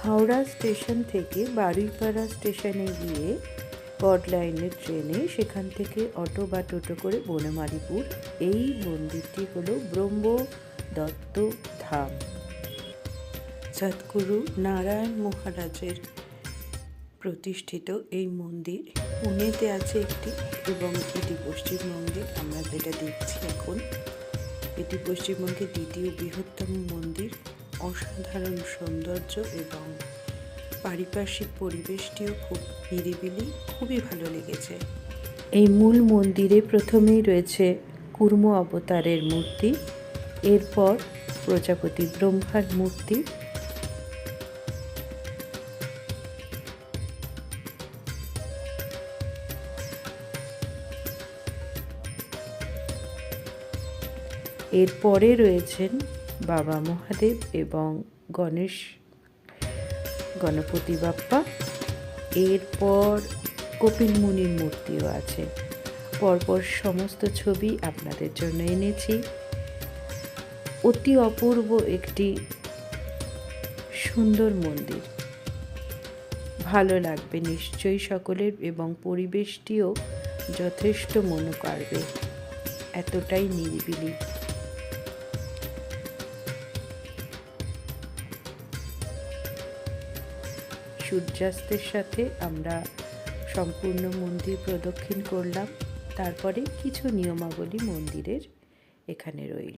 Howrah station থেকে বারুইপাড়া স্টেশনে গিয়ে কড লাইনের ট্রেনে, সেখান থেকে অটো বা টোটো করে বনমালীপুর। এই মন্দিরটি হল ব্রহ্মদত্ত ধাম। সদ্গুরু নারায়ণ মহারাজের প্রতিষ্ঠিত এই মন্দির পুনেতে আছে একটি, এবং এটি পশ্চিমবঙ্গে আমরা যেটা দেখছি এখন, এটি পশ্চিমবঙ্গের দ্বিতীয় বৃহত্তম মন্দির। অসাধারণ সৌন্দর্য এবং পারিপার্শ্বিক পরিবেশটিও খুব নিরিবিলি, খুবই ভালো লেগেছে। এই মূল মন্দিরে প্রথমেই রয়েছে কুর্ম অবতারের মূর্তি, এরপর প্রজাপতি ব্রহ্মার মূর্তি, এরপরে রয়েছেন বাবা মহাদেব এবং গণপতি বাপ্পা, এরপর কপিল মুনির মূর্তিও আছে। পরপর সমস্ত ছবি আপনাদের জন্য এনেছি। অতি অপূর্ব একটি সুন্দর মন্দির, ভালো লাগবে নিশ্চয়ই সকলের, এবং পরিবেশটিও যথেষ্ট মন কাড়বে, এতটাই নিরিবিলি। সূর্যাস্তের সাথে আমরা সম্পূর্ণ মন্দির প্রদক্ষিণ করলাম, তারপরে কিছু নিয়মাবলী মন্দিরের এখানে রইল।